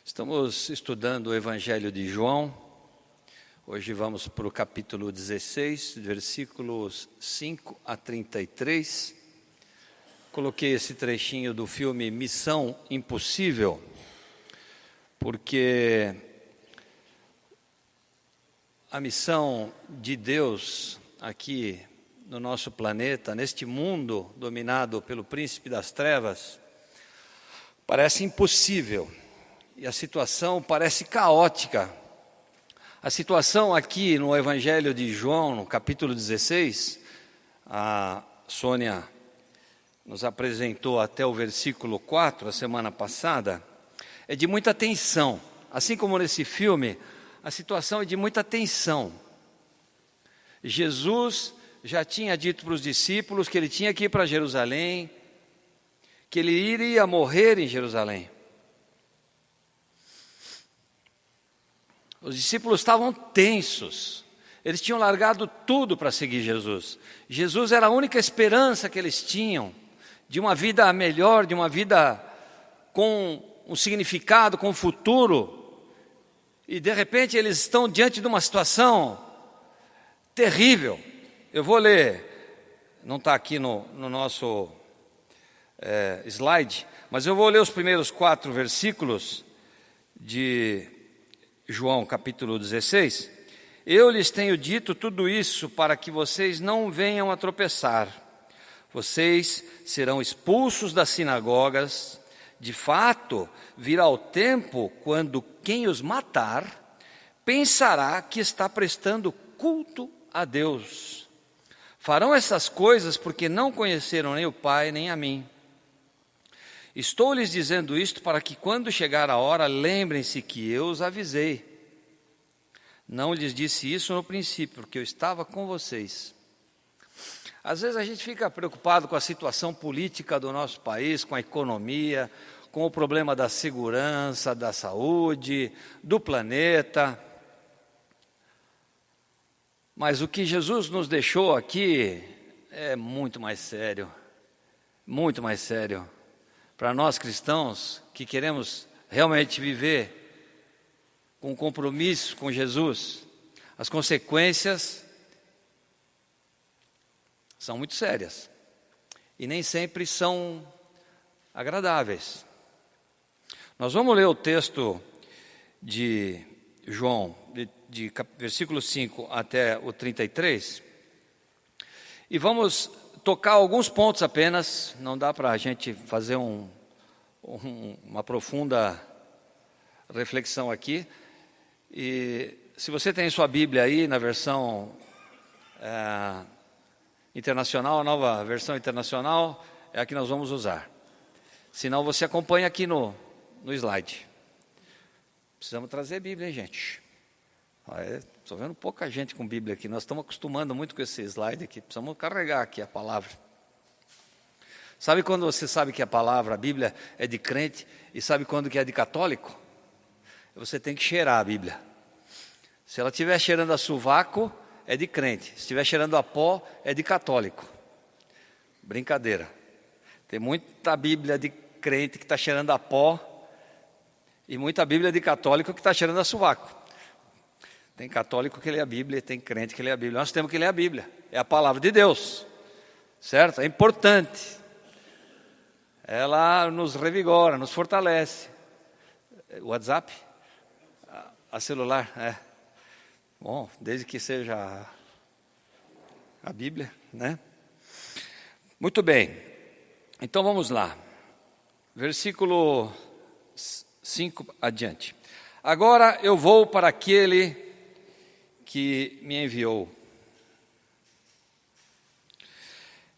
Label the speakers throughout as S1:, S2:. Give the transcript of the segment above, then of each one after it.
S1: Estamos estudando o Evangelho de João. Hoje vamos para o capítulo 16, versículos 5 a 33. Coloquei esse trechinho do filme Missão Impossível, porque a missão de Deus aqui no nosso planeta, neste mundo dominado pelo príncipe das trevas, parece impossível. E a situação parece caótica. A situação aqui no Evangelho de João, no capítulo 16, a Sônia nos apresentou até o versículo 4, a semana passada, é de muita tensão. Assim como nesse filme, a situação é de muita tensão. Jesus já tinha dito para os discípulos que ele tinha que ir para Jerusalém, que ele iria morrer em Jerusalém. Os discípulos estavam tensos, eles tinham largado tudo para seguir Jesus. Jesus era a única esperança que eles tinham de uma vida melhor, de uma vida com um significado, com um futuro. E de repente eles estão diante de uma situação terrível. Eu vou ler, não está aqui no nosso slide, mas eu vou ler os primeiros 4 versículos de João capítulo 16. Eu lhes tenho dito tudo isso para que vocês não venham a tropeçar. Vocês serão expulsos das sinagogas. De fato, virá o tempo quando quem os matar pensará que está prestando culto a Deus. Farão essas coisas porque não conheceram nem o Pai nem a mim. Estou lhes dizendo isto para que quando chegar a hora, lembrem-se que eu os avisei. Não lhes disse isso no princípio, porque eu estava com vocês. Às vezes a gente fica preocupado com a situação política do nosso país, com a economia, com o problema da segurança, da saúde, do planeta. Mas o que Jesus nos deixou aqui é muito mais sério, muito mais sério. Para nós cristãos que queremos realmente viver com compromisso com Jesus, as consequências são muito sérias e nem sempre são agradáveis. Nós vamos ler o texto de João, de versículo 5 até o 33, e vamos tocar alguns pontos apenas. Não dá para a gente fazer uma profunda reflexão aqui. E se você tem sua Bíblia aí na versão internacional, a nova versão internacional é a que nós vamos usar. Se não, você acompanha aqui no slide. Precisamos trazer a Bíblia, hein, gente? Estou vendo pouca gente com Bíblia aqui. Nós estamos acostumando muito com esse slide aqui. Precisamos carregar aqui a palavra. Sabe quando você sabe que a palavra, a Bíblia, é de crente e sabe quando que é de católico? Você tem que cheirar a Bíblia. Se ela estiver cheirando a sovaco, é de crente. Se estiver cheirando a pó, é de católico. Brincadeira. Tem muita Bíblia de crente que está cheirando a pó e muita Bíblia de católico que está cheirando a sovaco. Tem católico que lê a Bíblia e tem crente que lê a Bíblia. Nós temos que ler a Bíblia. É a palavra de Deus. Certo? É importante. Ela nos revigora, nos fortalece. O WhatsApp? A celular? É. Bom, desde que seja a Bíblia, né? Muito bem. Então vamos lá. Versículo 5 adiante. Agora eu vou para aquele que me enviou.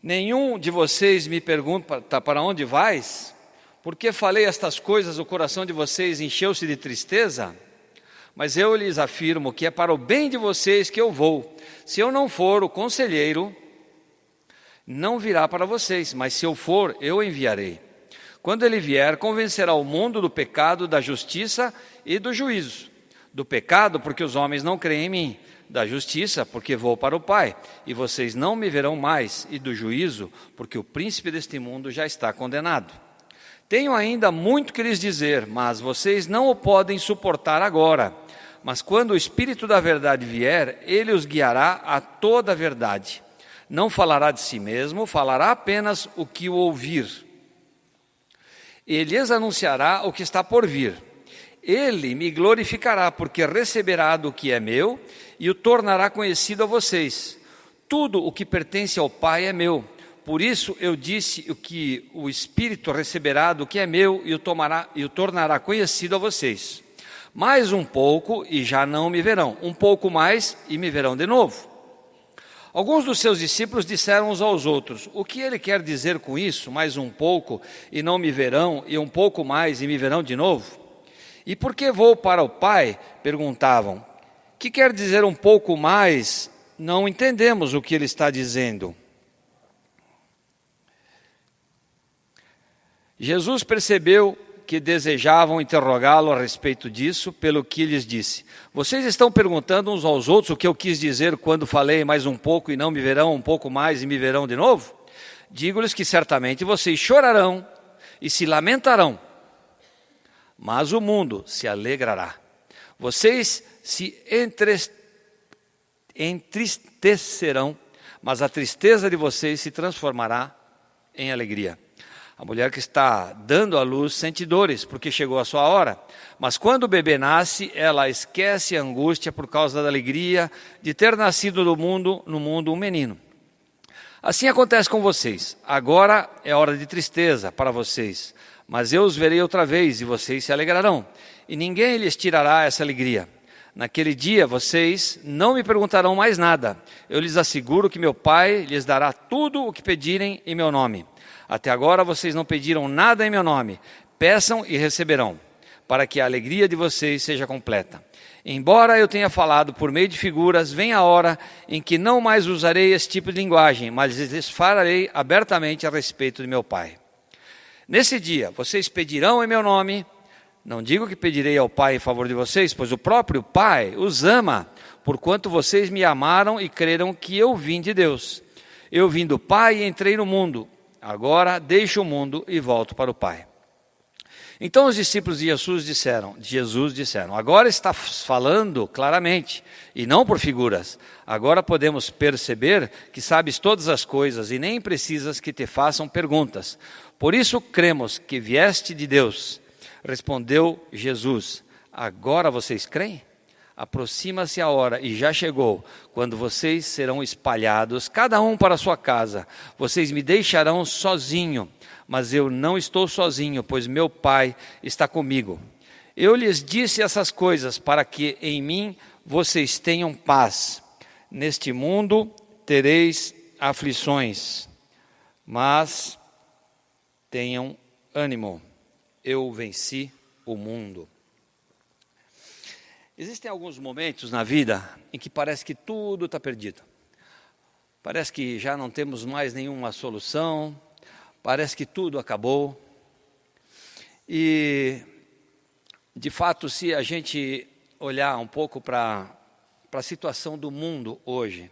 S1: Nenhum de vocês me pergunta para onde vais? Porque falei estas coisas, o coração de vocês encheu-se de tristeza? Mas eu lhes afirmo que é para o bem de vocês que eu vou. Se eu não for, o conselheiro não virá para vocês, mas se eu for, eu enviarei. Quando ele vier, convencerá o mundo do pecado, da justiça e do juízo. Do pecado, porque os homens não creem em mim. Da justiça, porque vou para o Pai, e vocês não me verão mais. E do juízo, porque o príncipe deste mundo já está condenado. Tenho ainda muito que lhes dizer, mas vocês não o podem suportar agora. Mas quando o Espírito da verdade vier, ele os guiará a toda a verdade. Não falará de si mesmo, falará apenas o que o ouvir. Ele lhes anunciará o que está por vir. Ele me glorificará, porque receberá do que é meu e o tornará conhecido a vocês. Tudo o que pertence ao Pai é meu. Por isso eu disse o que o Espírito receberá do que é meu e o tornará conhecido a vocês. Mais um pouco e já não me verão. Um pouco mais e me verão de novo. Alguns dos seus discípulos disseram uns aos outros: o que ele quer dizer com isso? Mais um pouco e não me verão, e um pouco mais e me verão de novo? E por que vou para o Pai? Perguntavam. Que quer dizer um pouco mais? Não entendemos o que ele está dizendo. Jesus percebeu que desejavam interrogá-lo a respeito disso, pelo que lhes disse: vocês estão perguntando uns aos outros o que eu quis dizer quando falei mais um pouco e não me verão, um pouco mais e me verão de novo? Digo-lhes que certamente vocês chorarão e se lamentarão, mas o mundo se alegrará. Vocês se entristecerão, mas a tristeza de vocês se transformará em alegria. A mulher que está dando à luz sente dores, porque chegou a sua hora. Mas quando o bebê nasce, ela esquece a angústia por causa da alegria de ter nascido no mundo um menino. Assim acontece com vocês. Agora é hora de tristeza para vocês, mas eu os verei outra vez e vocês se alegrarão. E ninguém lhes tirará essa alegria. Naquele dia vocês não me perguntarão mais nada. Eu lhes asseguro que meu Pai lhes dará tudo o que pedirem em meu nome. Até agora vocês não pediram nada em meu nome. Peçam e receberão, para que a alegria de vocês seja completa. Embora eu tenha falado por meio de figuras, vem a hora em que não mais usarei esse tipo de linguagem, mas lhes falarei abertamente a respeito de meu Pai. Nesse dia vocês pedirão em meu nome. Não digo que pedirei ao Pai em favor de vocês, pois o próprio Pai os ama, porquanto vocês me amaram e creram que eu vim de Deus. Eu vim do Pai e entrei no mundo. Agora deixo o mundo e volto para o Pai. Então os discípulos de Jesus disseram: agora está falando claramente, e não por figuras. Agora podemos perceber que sabes todas as coisas e nem precisas que te façam perguntas. Por isso cremos que vieste de Deus. Respondeu Jesus: agora vocês creem? Aproxima-se a hora, e já chegou, quando vocês serão espalhados, cada um para a sua casa. Vocês me deixarão sozinho, mas eu não estou sozinho, pois meu Pai está comigo. Eu lhes disse essas coisas para que em mim vocês tenham paz. Neste mundo tereis aflições, mas tenham ânimo. Eu venci o mundo. Existem alguns momentos na vida em que parece que tudo está perdido. Parece que já não temos mais nenhuma solução, parece que tudo acabou. E, de fato, se a gente olhar um pouco para a situação do mundo hoje,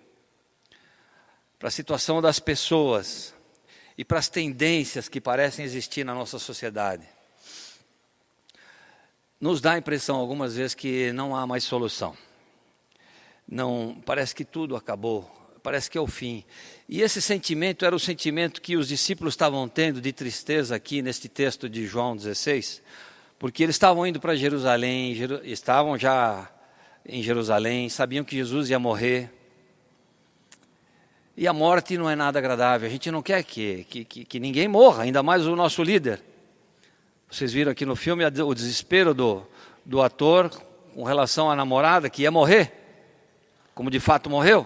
S1: para a situação das pessoas e para as tendências que parecem existir na nossa sociedade, nos dá a impressão algumas vezes que não há mais solução. Não, parece que tudo acabou, parece que é o fim. E esse sentimento era o sentimento que os discípulos estavam tendo de tristeza aqui neste texto de João 16, porque eles estavam indo para Jerusalém, estavam já em Jerusalém, sabiam que Jesus ia morrer. E a morte não é nada agradável, a gente não quer que ninguém morra, ainda mais o nosso líder. Vocês viram aqui no filme o desespero do ator com relação à namorada que ia morrer, como de fato morreu.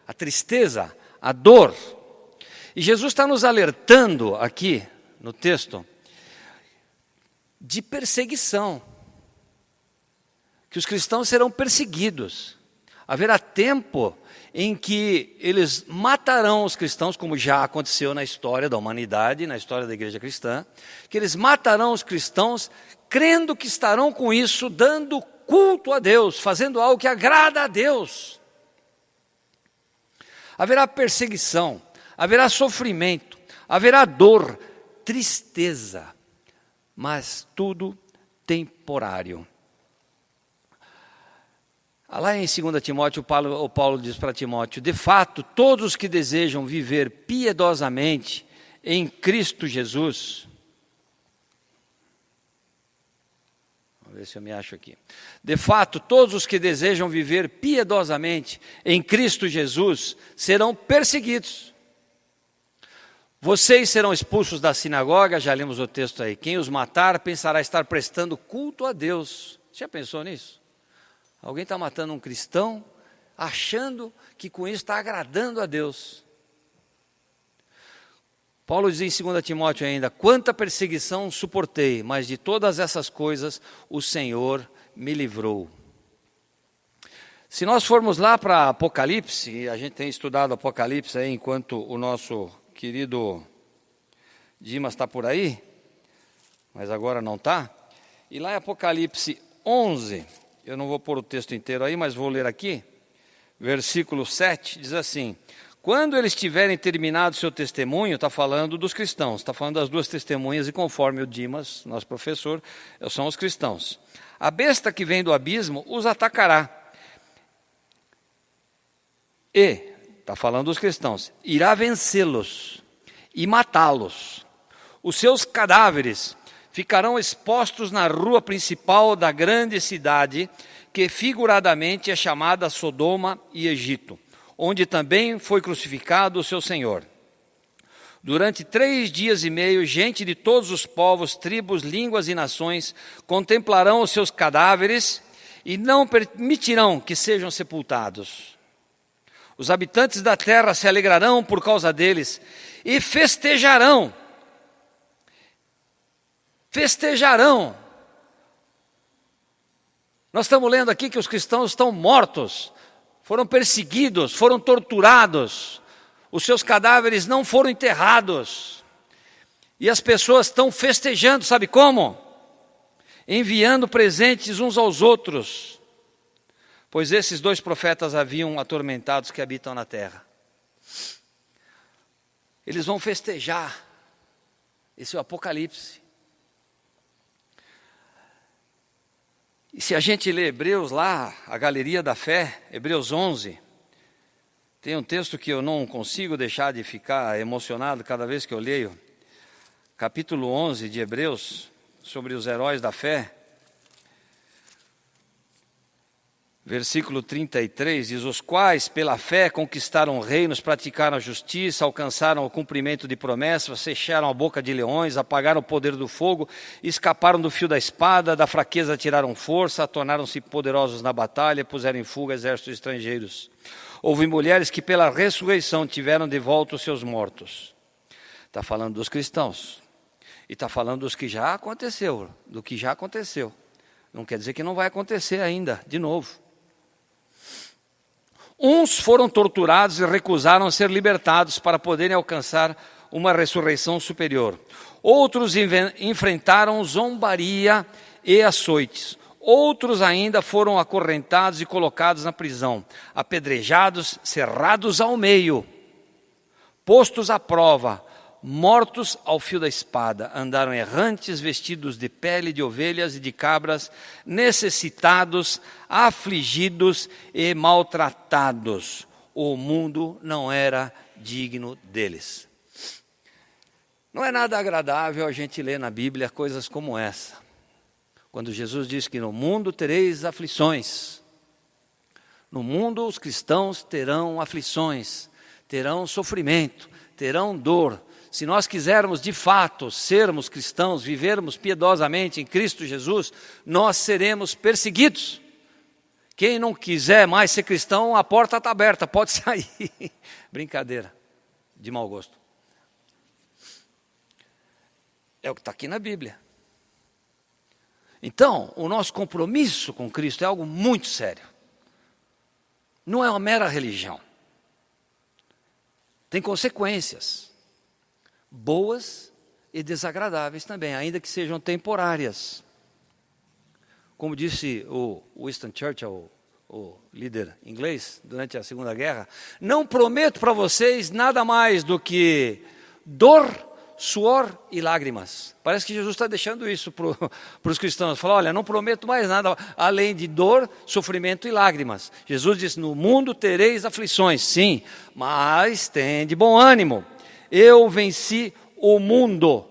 S1: A tristeza, a dor. E Jesus está nos alertando aqui no texto de perseguição. Que os cristãos serão perseguidos. Haverá tempo em que eles matarão os cristãos, como já aconteceu na história da humanidade, na história da igreja cristã, que eles matarão os cristãos, crendo que estarão com isso, dando culto a Deus, fazendo algo que agrada a Deus. Haverá perseguição, haverá sofrimento, haverá dor, tristeza, mas tudo temporário. Lá em 2 Timóteo, o Paulo diz para Timóteo: de fato, todos os que desejam viver piedosamente em Cristo Jesus, vamos ver se eu me acho aqui. De fato, todos os que desejam viver piedosamente em Cristo Jesus serão perseguidos. Vocês serão expulsos da sinagoga, já lemos o texto aí. Quem os matar pensará estar prestando culto a Deus. Você já pensou nisso? Alguém está matando um cristão, achando que com isso está agradando a Deus. Paulo diz em 2 Timóteo ainda: quanta perseguição suportei, mas de todas essas coisas o Senhor me livrou. Se nós formos lá para Apocalipse, a gente tem estudado Apocalipse aí enquanto o nosso querido Dimas está por aí, mas agora não está. E lá em Apocalipse 11, eu não vou pôr o texto inteiro aí, mas vou ler aqui, versículo 7, diz assim: quando eles tiverem terminado seu testemunho, está falando dos cristãos, está falando das duas testemunhas, e conforme o Dimas, nosso professor, são os cristãos. A besta que vem do abismo os atacará. E, está falando dos cristãos, irá vencê-los e matá-los. Os seus cadáveres ficarão expostos na rua principal da grande cidade, que figuradamente é chamada Sodoma e Egito, onde também foi crucificado o seu Senhor. Durante 3 dias e meio, gente de todos os povos, tribos, línguas e nações contemplarão os seus cadáveres e não permitirão que sejam sepultados. Os habitantes da terra se alegrarão por causa deles e festejarão. Festejarão. Nós estamos lendo aqui que os cristãos estão mortos, foram perseguidos, foram torturados, os seus cadáveres não foram enterrados. E as pessoas estão festejando, sabe como? Enviando presentes uns aos outros. Pois esses 2 profetas haviam atormentados que habitam na terra. Eles vão festejar. Esse é o Apocalipse. E se a gente lê Hebreus lá, a galeria da fé, Hebreus 11, tem um texto que eu não consigo deixar de ficar emocionado cada vez que eu leio. Capítulo 11 de Hebreus, sobre os heróis da fé. Versículo 33 diz: os quais pela fé conquistaram reinos, praticaram a justiça, alcançaram o cumprimento de promessas, fecharam a boca de leões, apagaram o poder do fogo, escaparam do fio da espada, da fraqueza tiraram força, tornaram-se poderosos na batalha, puseram em fuga exércitos estrangeiros. Houve mulheres que pela ressurreição tiveram de volta os seus mortos. Está falando dos cristãos. E está falando dos que já aconteceu, do que já aconteceu. Não quer dizer que não vai acontecer ainda, de novo. Uns foram torturados e recusaram ser libertados para poderem alcançar uma ressurreição superior. Outros enfrentaram zombaria e açoites. Outros ainda foram acorrentados e colocados na prisão, apedrejados, cerrados ao meio, postos à prova, mortos ao fio da espada, andaram errantes, vestidos de pele de ovelhas e de cabras, necessitados, afligidos e maltratados. O mundo não era digno deles. Não é nada agradável a gente ler na Bíblia coisas como essa. Quando Jesus diz que no mundo tereis aflições. No mundo os cristãos terão aflições, terão sofrimento, terão dor. Se nós quisermos de fato sermos cristãos, vivermos piedosamente em Cristo Jesus, nós seremos perseguidos. Quem não quiser mais ser cristão, a porta está aberta, pode sair. Brincadeira, de mau gosto. É o que está aqui na Bíblia. Então, o nosso compromisso com Cristo é algo muito sério. Não é uma mera religião. Tem consequências. Boas e desagradáveis também, ainda que sejam temporárias. Como disse o Winston Churchill, o líder inglês, durante a Segunda Guerra, não prometo para vocês nada mais do que dor, suor e lágrimas. Parece que Jesus está deixando isso para os cristãos. Fala, olha, não prometo mais nada além de dor, sofrimento e lágrimas. Jesus disse, no mundo tereis aflições, sim, mas tende bom ânimo. Eu venci o mundo.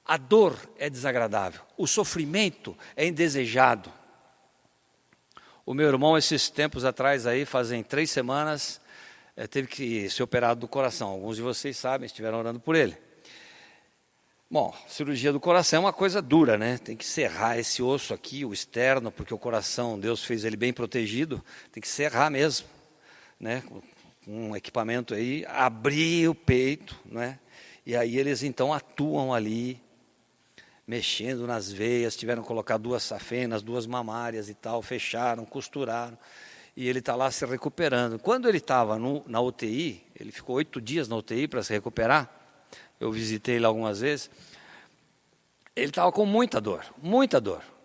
S1: A dor é desagradável, o sofrimento é indesejado. O meu irmão, esses tempos atrás, aí, fazem 3 semanas, teve que ser operado do coração. Alguns de vocês sabem, estiveram orando por ele. Bom, cirurgia do coração é uma coisa dura, né? Tem que serrar esse osso aqui, o externo, porque o coração, Deus fez ele bem protegido, tem que serrar mesmo, né? Com um equipamento aí, abrir o peito, né? E aí eles então atuam ali, mexendo nas veias, tiveram que colocar 2 safenas, 2 mamárias e tal, fecharam, costuraram, e ele está lá se recuperando. Quando ele estava na UTI, ele ficou 8 dias na UTI para se recuperar, eu visitei ele algumas vezes, ele estava com muita dor,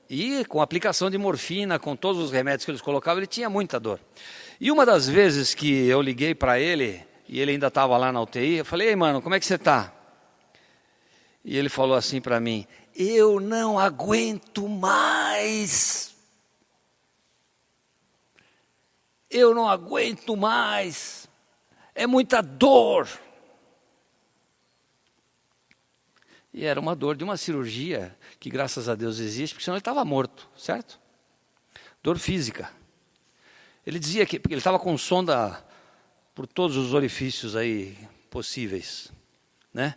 S1: e com aplicação de morfina, com todos os remédios que eles colocavam, ele tinha muita dor. E uma das vezes que eu liguei para ele, e ele ainda estava lá na UTI, eu falei, ei mano, como é que você está? E ele falou assim para mim, eu não aguento mais. Eu não aguento mais. É muita dor. E era uma dor de uma cirurgia que graças a Deus existe, porque senão ele estava morto, certo? Dor física. Ele dizia que porque ele estava com sonda por todos os orifícios aí possíveis, né?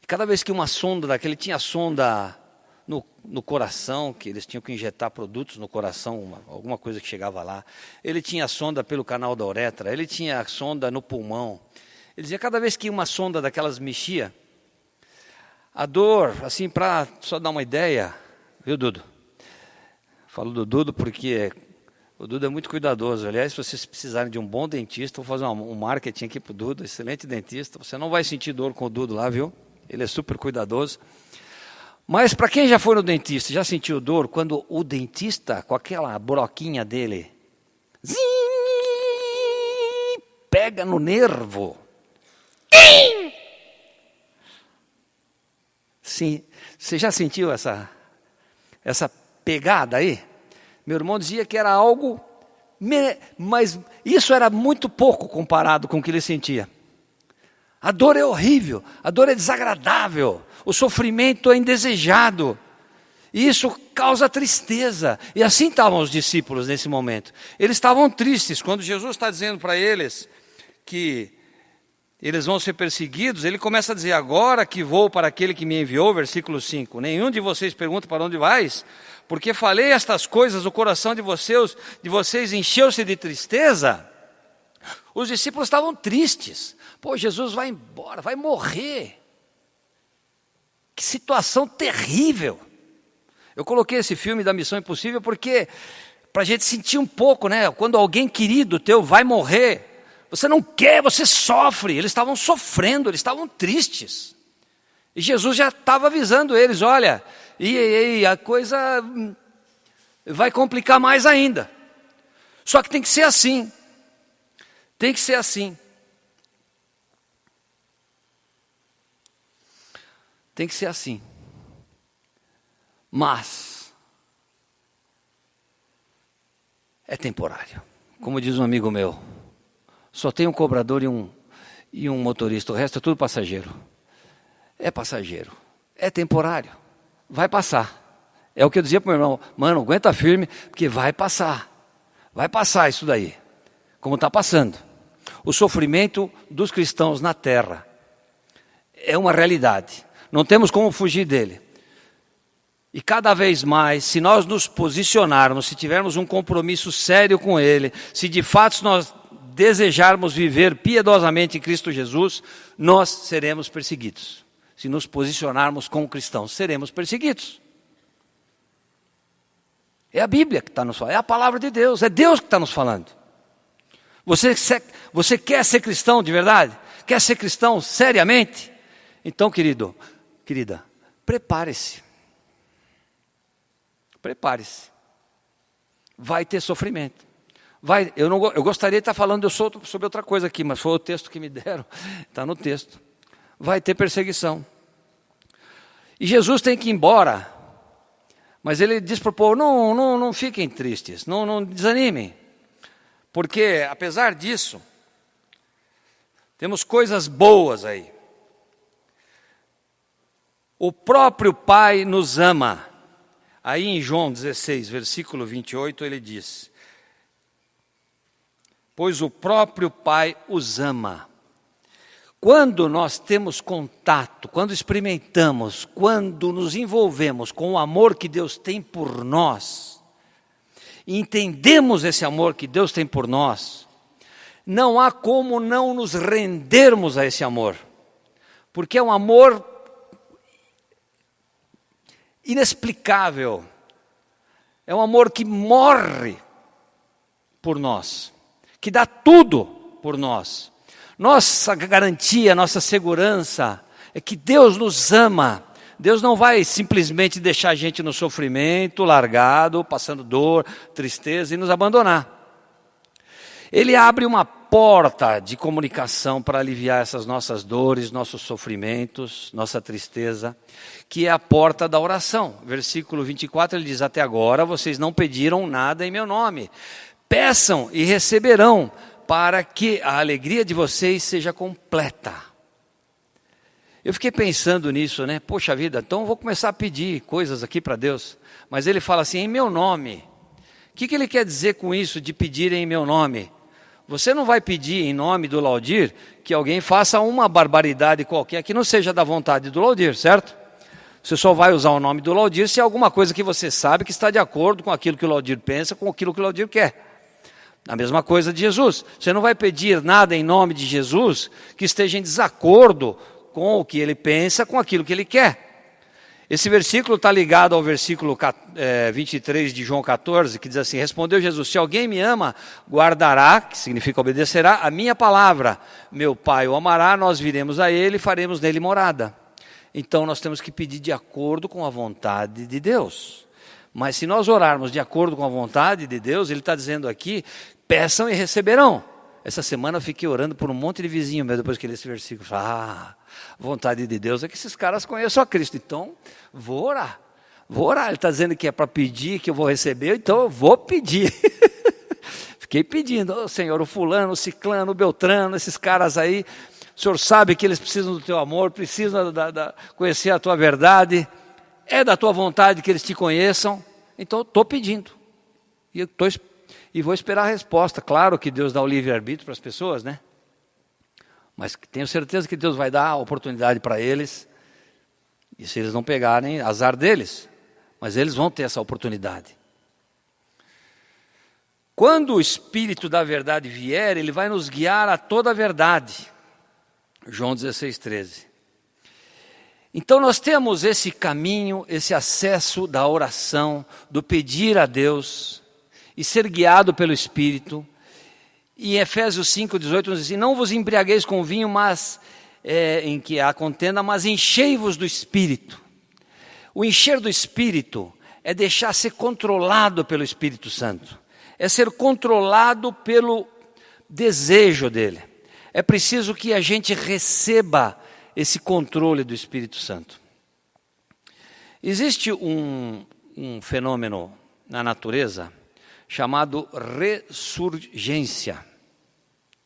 S1: Cada vez que uma sonda daquele, tinha sonda no coração, que eles tinham que injetar produtos no coração, alguma coisa que chegava lá. Ele tinha sonda pelo canal da uretra, ele tinha sonda no pulmão. Ele dizia, cada vez que uma sonda daquelas mexia, a dor, assim, para só dar uma ideia, viu, Dudo? Falo do Dudo porque o Dudo é muito cuidadoso. Aliás, se vocês precisarem de um bom dentista, vou fazer um marketing aqui para o Dudo, excelente dentista. Você não vai sentir dor com o Dudo lá, viu? Ele é super cuidadoso. Mas para quem já foi no dentista, já sentiu dor quando o dentista, com aquela broquinha dele, pega no nervo. Sim, você já sentiu essa pegada aí? Meu irmão dizia que era algo, mas isso era muito pouco comparado com o que ele sentia. A dor é horrível, a dor é desagradável, o sofrimento é indesejado. E isso causa tristeza. E assim estavam os discípulos nesse momento. Eles estavam tristes. Quando Jesus está dizendo para eles que eles vão ser perseguidos, ele começa a dizer, agora que vou para aquele que me enviou, versículo 5. Nenhum de vocês pergunta para onde vais, porque falei estas coisas, o coração de vocês encheu-se de tristeza. Os discípulos estavam tristes. Pô, Jesus vai embora, vai morrer. Que situação terrível. Eu coloquei esse filme da Missão Impossível porque, para a gente sentir um pouco, né? Quando alguém querido teu vai morrer, você não quer, você sofre. Eles estavam sofrendo, eles estavam tristes. E Jesus já estava avisando eles, olha, a coisa vai complicar mais ainda. Só que tem que ser assim. Tem que ser assim. Tem que ser assim. Mas é temporário. Como diz um amigo meu, só tem um cobrador e um motorista, o resto é tudo passageiro. É passageiro. É temporário. Vai passar. É o que eu dizia para o meu irmão, mano, aguenta firme, porque vai passar. Vai passar isso daí. Como está passando. O sofrimento dos cristãos na terra é uma realidade. Não temos como fugir dele. E cada vez mais, se nós nos posicionarmos, se tivermos um compromisso sério com ele, se de fato nós desejarmos viver piedosamente em Cristo Jesus, nós seremos perseguidos. Se nos posicionarmos como cristãos, seremos perseguidos. É a Bíblia que está nos falando, é a palavra de Deus, é Deus que está nos falando. Você quer ser cristão de verdade? Quer ser cristão seriamente? Então, querida, prepare-se. Prepare-se. Vai ter sofrimento. Eu gostaria de estar falando sobre outra coisa aqui, mas foi o texto que me deram. Está no texto. vai ter perseguição. E Jesus tem que ir embora. Mas ele diz para o povo, não fiquem tristes, não desanimem. Porque, apesar disso, temos coisas boas aí. O próprio Pai nos ama. Aí em João 16, versículo 28, ele diz: pois o próprio Pai os ama. Quando nós temos contato, quando experimentamos, quando nos envolvemos com o amor que Deus tem por nós, e entendemos esse amor que Deus tem por nós, não há como não nos rendermos a esse amor, porque é um amor inexplicável, é um amor que morre por nós, que dá tudo por nós. Nossa garantia, nossa segurança é que Deus nos ama. Deus não vai simplesmente deixar a gente no sofrimento, largado, passando dor, tristeza e nos abandonar. Ele abre uma porta de comunicação para aliviar essas nossas dores, nossos sofrimentos, nossa tristeza, que é a porta da oração. Versículo 24, ele diz: até agora vocês não pediram nada em meu nome. Peçam e receberão, para que a alegria de vocês seja completa. Eu fiquei pensando nisso, né? Poxa vida, então eu vou começar a pedir coisas aqui para Deus. Mas ele fala assim, em meu nome. O que ele quer dizer com isso de pedir em meu nome? Você não vai pedir em nome do Laudir que alguém faça uma barbaridade qualquer que não seja da vontade do Laudir, certo? Você só vai usar o nome do Laudir se é alguma coisa que você sabe que está de acordo com aquilo que o Laudir pensa, com aquilo que o Laudir quer. A mesma coisa de Jesus. Você não vai pedir nada em nome de Jesus que esteja em desacordo com o que ele pensa, com aquilo que ele quer. Esse versículo está ligado ao versículo 23 de João 14, que diz assim: respondeu Jesus, se alguém me ama, guardará, que significa obedecerá, a minha palavra. Meu Pai o amará, nós viremos a ele e faremos nele morada. Então nós temos que pedir de acordo com a vontade de Deus. Mas se nós orarmos de acordo com a vontade de Deus, ele está dizendo aqui, peçam e receberão. Essa semana eu fiquei orando por um monte de vizinho meu, depois que li esse versículo. Vontade de Deus é que esses caras conheçam a Cristo. Então, vou orar. Ele está dizendo que é para pedir, que eu vou receber, então eu vou pedir. Fiquei pedindo, Senhor, o fulano, o ciclano, o beltrano, esses caras aí, o Senhor sabe que eles precisam do teu amor, precisam conhecer a tua verdade. É da tua vontade que eles te conheçam, então estou pedindo. E vou esperar a resposta. Claro que Deus dá o livre-arbítrio para as pessoas, né? Mas tenho certeza que Deus vai dar a oportunidade para eles. E se eles não pegarem, azar deles. Mas eles vão ter essa oportunidade. Quando o Espírito da verdade vier, ele vai nos guiar a toda a verdade. João 16, 13. Então nós temos esse caminho, esse acesso da oração, do pedir a Deus e ser guiado pelo Espírito. E em Efésios 5,18 nos diz assim, não vos embriagueis com vinho, mas em que há contenda, mas enchei-vos do Espírito. O encher do Espírito é deixar ser controlado pelo Espírito Santo. É ser controlado pelo desejo dele. É preciso que a gente receba esse controle do Espírito Santo. Existe um fenômeno na natureza chamado ressurgência.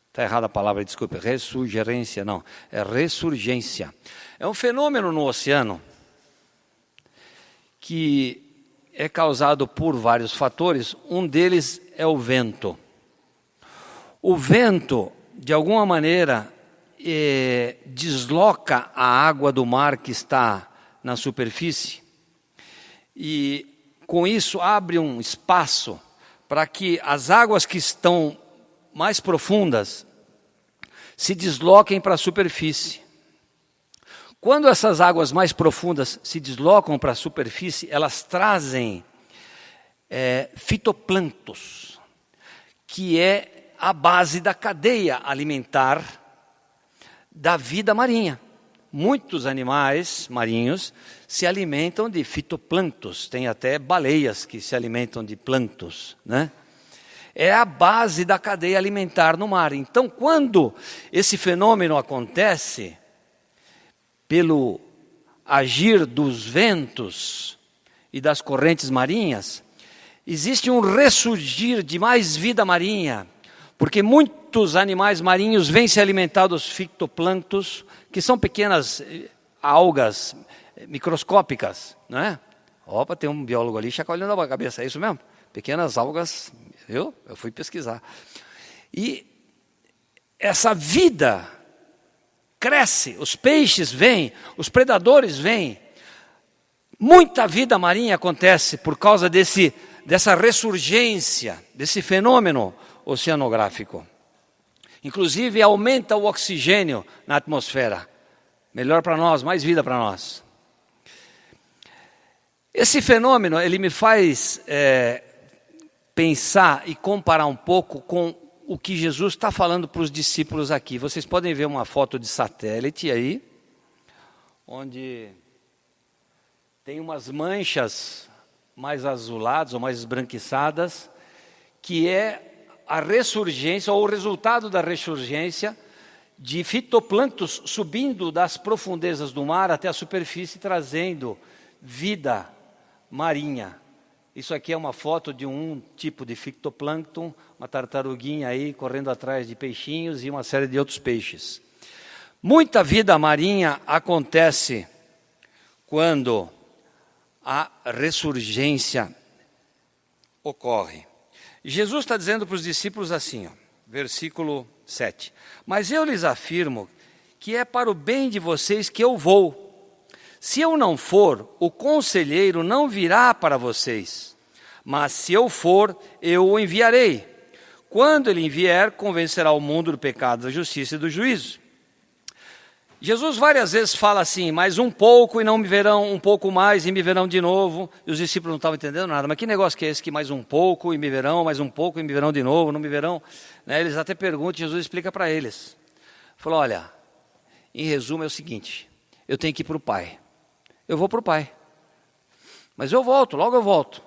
S1: Está errada a palavra, desculpe, ressurgência, não, é ressurgência. É um fenômeno no oceano que é causado por vários fatores, um deles é o vento. O vento, de alguma maneira, desloca a água do mar que está na superfície e com isso abre um espaço para que as águas que estão mais profundas se desloquem para a superfície. Quando essas águas mais profundas se deslocam para a superfície, elas trazem fitoplânctons, que é a base da cadeia alimentar da vida marinha. Muitos animais marinhos se alimentam de fitoplânctons, tem até baleias que se alimentam de plânctons, né? É a base da cadeia alimentar no mar. Então, quando esse fenômeno acontece, pelo agir dos ventos e das correntes marinhas, existe um ressurgir de mais vida marinha, porque muitos animais marinhos vêm se alimentar dos fitoplânctons, que são pequenas algas microscópicas, não é? Opa, tem um biólogo ali chacoalhando a cabeça, é isso mesmo? Pequenas algas, viu? Eu fui pesquisar. E essa vida cresce, os peixes vêm, os predadores vêm. Muita vida marinha acontece por causa dessa ressurgência, desse fenômeno oceanográfico. Inclusive aumenta o oxigênio na atmosfera. Melhor para nós, mais vida para nós. Esse fenômeno, ele me faz pensar e comparar um pouco com o que Jesus está falando para os discípulos aqui. Vocês podem ver uma foto de satélite aí, onde tem umas manchas mais azuladas ou mais esbranquiçadas, que é a ressurgência ou o resultado da ressurgência de fitoplânctons subindo das profundezas do mar até a superfície, trazendo vida marinha. Isso aqui é uma foto de um tipo de fitoplâncton, uma tartaruguinha aí correndo atrás de peixinhos e uma série de outros peixes. Muita vida marinha acontece quando a ressurgência ocorre. Jesus está dizendo para os discípulos assim, ó, versículo 7. Mas eu lhes afirmo que é para o bem de vocês que eu vou. Se eu não for, o conselheiro não virá para vocês. Mas se eu for, eu o enviarei. Quando ele vier, convencerá o mundo do pecado, da justiça e do juízo. Jesus várias vezes fala assim, mais um pouco e não me verão, um pouco mais e me verão de novo. E os discípulos não estavam entendendo nada. Mas que negócio que é esse que mais um pouco e me verão, mais um pouco e me verão de novo, não me verão? Né? Eles até perguntam, Jesus explica para eles. Falou, olha, em resumo é o seguinte, eu tenho que ir para o Pai. Eu vou para o Pai. Mas eu volto, logo eu volto.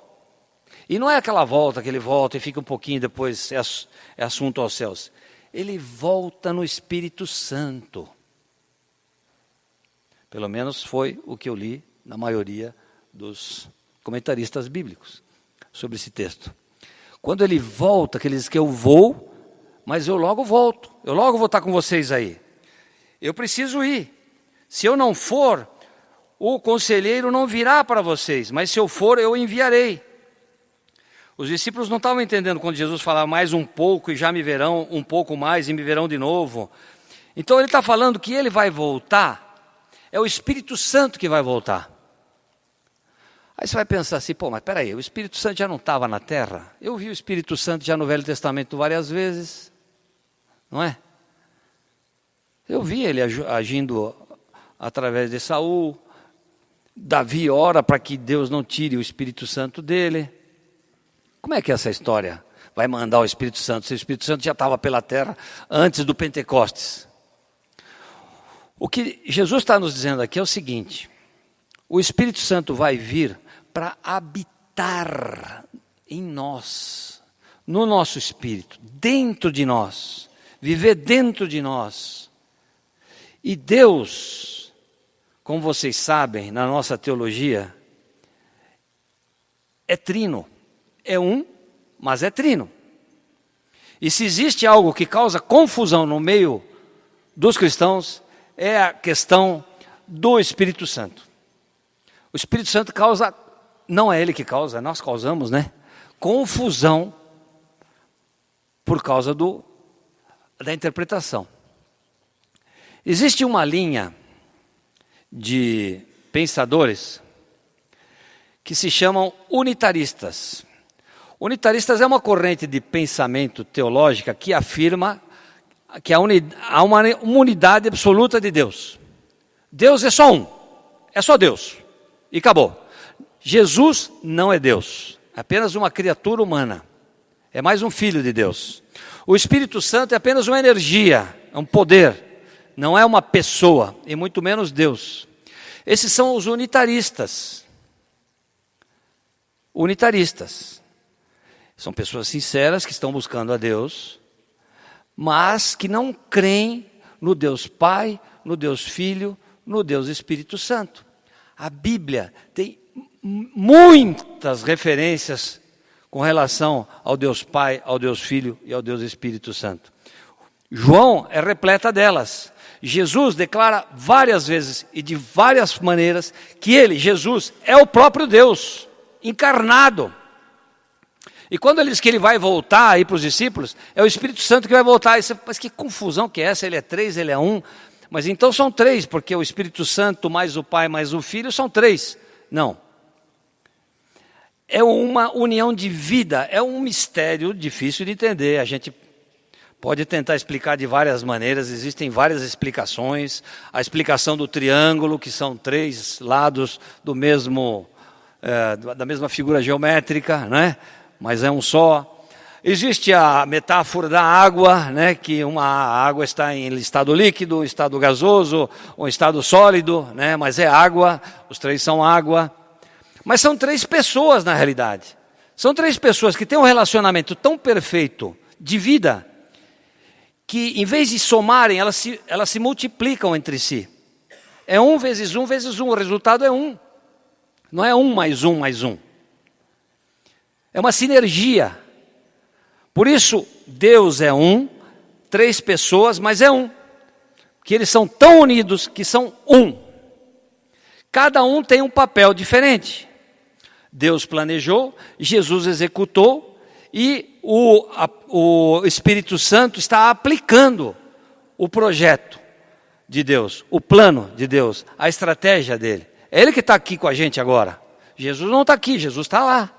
S1: E não é aquela volta que ele volta e fica um pouquinho depois, é assunto aos céus. Ele volta no Espírito Santo. Pelo menos foi o que eu li na maioria dos comentaristas bíblicos sobre esse texto. Quando ele volta, que ele diz que eu vou, mas eu logo volto. Eu logo vou estar com vocês aí. Eu preciso ir. Se eu não for, o conselheiro não virá para vocês, mas se eu for, eu enviarei. Os discípulos não estavam entendendo quando Jesus falava mais um pouco e já me verão, um pouco mais e me verão de novo. Então ele está falando que ele vai voltar, é o Espírito Santo que vai voltar. Aí você vai pensar assim, pô, mas peraí, o Espírito Santo já não estava na terra? Eu vi o Espírito Santo já no Velho Testamento várias vezes, não é? Eu vi ele agindo através de Saul. Davi ora para que Deus não tire o Espírito Santo dele. Como é que é essa história? Vai mandar o Espírito Santo, se o Espírito Santo já estava pela terra antes do Pentecostes. O que Jesus está nos dizendo aqui é o seguinte, o Espírito Santo vai vir para habitar em nós, no nosso espírito, dentro de nós, viver dentro de nós. E Deus, como vocês sabem, na nossa teologia, é trino. É um, mas é trino. E se existe algo que causa confusão no meio dos cristãos, é a questão do Espírito Santo. O Espírito Santo causa, não é ele que causa, nós causamos, né? Confusão por causa da interpretação. Existe uma linha de pensadores que se chamam unitaristas. Unitaristas é uma corrente de pensamento teológica que afirma que há uma unidade absoluta de Deus. Deus é só um, é só Deus, e acabou. Jesus não é Deus, é apenas uma criatura humana, é mais um filho de Deus. O Espírito Santo é apenas uma energia, é um poder, não é uma pessoa, e muito menos Deus. Esses são os unitaristas. Unitaristas. São pessoas sinceras que estão buscando a Deus, mas que não creem no Deus Pai, no Deus Filho, no Deus Espírito Santo. A Bíblia tem muitas referências com relação ao Deus Pai, ao Deus Filho e ao Deus Espírito Santo. João é repleta delas. Jesus declara várias vezes e de várias maneiras que ele, Jesus, é o próprio Deus, encarnado. E quando ele diz que ele vai voltar aí para os discípulos, é o Espírito Santo que vai voltar. Mas que confusão que é essa? Ele é 3, ele é 1. Mas então são 3, porque o Espírito Santo mais o Pai mais o Filho são 3. Não. É uma união de vida, é um mistério difícil de entender. A gente pode tentar explicar de várias maneiras, existem várias explicações. A explicação do triângulo, que são 3 lados do mesmo, da mesma figura geométrica, né? Mas é um só. Existe a metáfora da água, né? Que uma água está em estado líquido, estado gasoso, ou estado sólido, né? Mas é água, os 3 são água. Mas são 3 pessoas na realidade. São 3 pessoas que têm um relacionamento tão perfeito de vida, que em vez de somarem, elas se multiplicam entre si. É 1 vezes 1 vezes 1, o resultado é 1. Não é 1 mais 1 mais 1. É uma sinergia. Por isso, Deus é 1, 3 pessoas, mas é 1. Que eles são tão unidos que são 1. Cada um tem um papel diferente. Deus planejou, Jesus executou e o Espírito Santo está aplicando o projeto de Deus, o plano de Deus, a estratégia dele. É Ele que está aqui com a gente agora. Jesus não está aqui, Jesus está lá,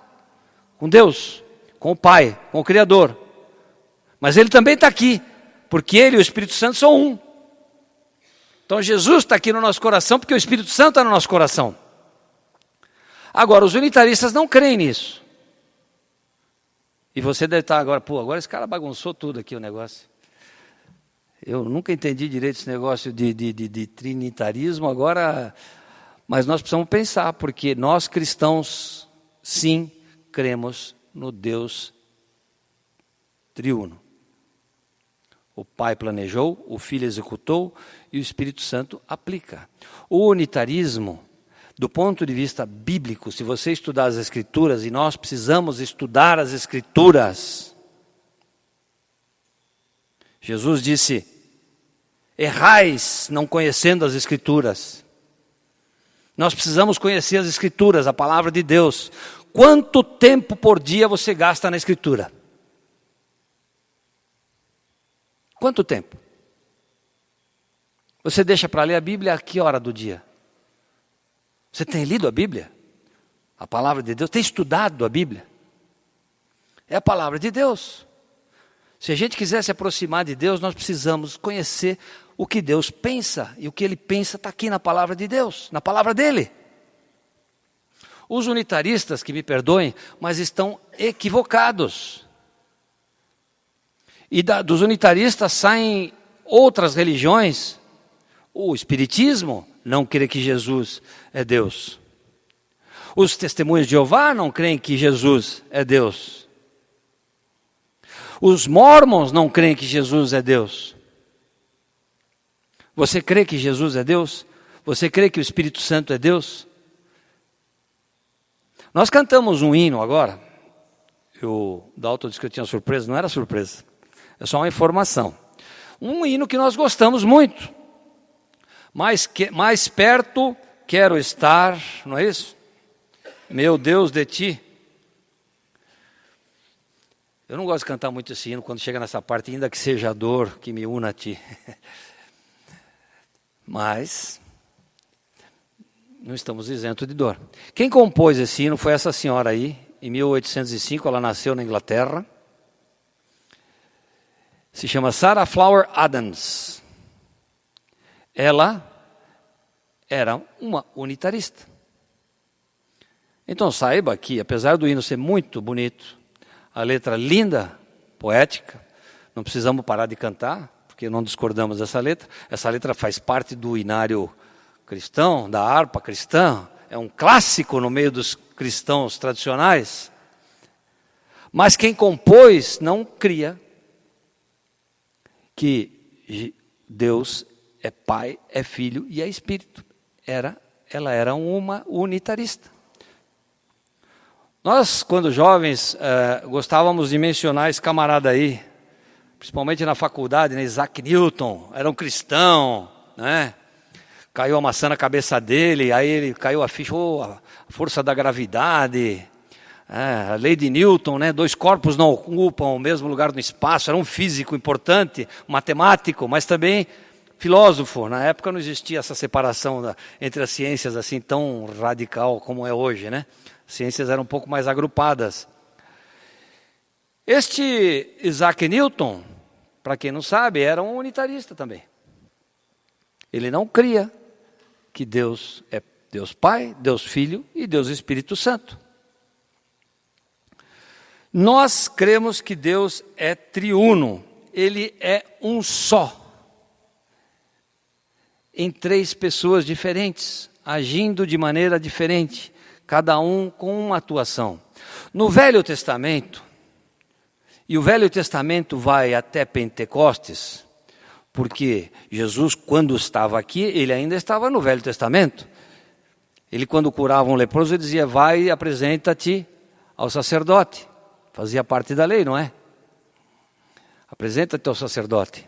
S1: com Deus, com o Pai, com o Criador. Mas Ele também está aqui, porque Ele e o Espírito Santo são um. Então Jesus está aqui no nosso coração, porque o Espírito Santo está no nosso coração. Agora, os unitaristas não creem nisso. E você deve estar agora, agora esse cara bagunçou tudo aqui o negócio. Eu nunca entendi direito esse negócio de trinitarismo, agora, mas nós precisamos pensar, porque nós cristãos, sim, cremos no Deus triuno. O Pai planejou, o Filho executou e o Espírito Santo aplica. O unitarismo, do ponto de vista bíblico, se você estudar as Escrituras, e nós precisamos estudar as Escrituras, Jesus disse: errais não conhecendo as Escrituras. Nós precisamos conhecer as Escrituras, a palavra de Deus. Quanto tempo por dia você gasta na Escritura? Quanto tempo? Você deixa para ler a Bíblia a que hora do dia? Você tem lido a Bíblia? A palavra de Deus? Tem estudado a Bíblia? É a palavra de Deus. Se a gente quiser se aproximar de Deus, nós precisamos conhecer o que Deus pensa. E o que Ele pensa está aqui na palavra de Deus, na palavra dEle. Os unitaristas, que me perdoem, mas estão equivocados. E dos unitaristas saem outras religiões. O Espiritismo não crê que Jesus é Deus. Os Testemunhos de Jeová não creem que Jesus é Deus. Os Mormons não creem que Jesus é Deus. Você crê que Jesus é Deus? Você crê que o Espírito Santo é Deus? Nós cantamos um hino agora. O Dalton disse que eu tinha surpresa. Não era surpresa. É só uma informação. Um hino que nós gostamos muito. Mais perto quero estar, não é isso? Meu Deus, de ti. Eu não gosto de cantar muito esse hino quando chega nessa parte, ainda que seja a dor que me una a ti. Mas não estamos isentos de dor. Quem compôs esse hino foi essa senhora aí, em 1805, ela nasceu na Inglaterra. Se chama Sarah Flower Adams. Ela era uma unitarista. Então saiba que, apesar do hino ser muito bonito, a letra linda, poética, não precisamos parar de cantar, porque não discordamos dessa letra. Essa letra faz parte do inário cristão, da harpa cristã, é um clássico no meio dos cristãos tradicionais. Mas quem compôs não cria que Deus é Pai, é Filho e é Espírito. Ela era uma unitarista. Nós, quando jovens, gostávamos de mencionar esse camarada aí, principalmente na faculdade, né? Isaac Newton, era um cristão, né? Caiu a maçã na cabeça dele, aí ele caiu a ficha, a força da gravidade, a lei de Newton, né? 2 corpos não ocupam o mesmo lugar no espaço. Era um físico importante, um matemático, mas também filósofo. Na época não existia essa separação entre as ciências assim tão radical como é hoje, né? As ciências eram um pouco mais agrupadas. Este Isaac Newton, para quem não sabe, era um unitarista também. Ele não cria que Deus é Deus Pai, Deus Filho e Deus Espírito Santo. Nós cremos que Deus é triuno, Ele é um só, em 3 pessoas diferentes, agindo de maneira diferente, cada um com uma atuação. No Velho Testamento, e o Velho Testamento vai até Pentecostes, porque Jesus, quando estava aqui, ele ainda estava no Velho Testamento. Ele, quando curava um leproso, ele dizia, vai e apresenta-te ao sacerdote. Fazia parte da lei, não é? Apresenta-te ao sacerdote.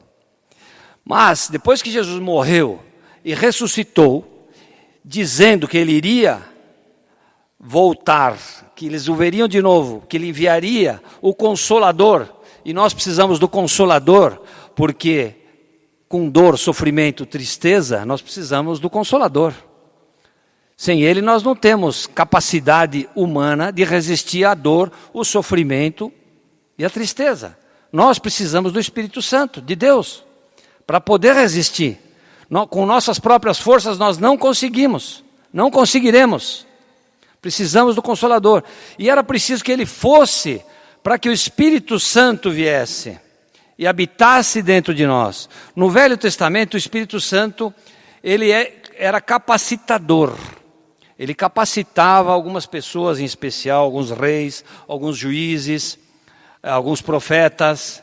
S1: Mas, depois que Jesus morreu e ressuscitou, dizendo que ele iria voltar, que eles o veriam de novo, que ele enviaria o Consolador, e nós precisamos do Consolador, porque com dor, sofrimento, tristeza, nós precisamos do Consolador. Sem ele nós não temos capacidade humana de resistir à dor, o sofrimento e a tristeza. Nós precisamos do Espírito Santo, de Deus, para poder resistir. Com nossas próprias forças nós não conseguimos, não conseguiremos. Precisamos do Consolador. E era preciso que ele fosse para que o Espírito Santo viesse e habitasse dentro de nós. No Velho Testamento, o Espírito Santo, ele era capacitador. Ele capacitava algumas pessoas em especial, alguns reis, alguns juízes, alguns profetas,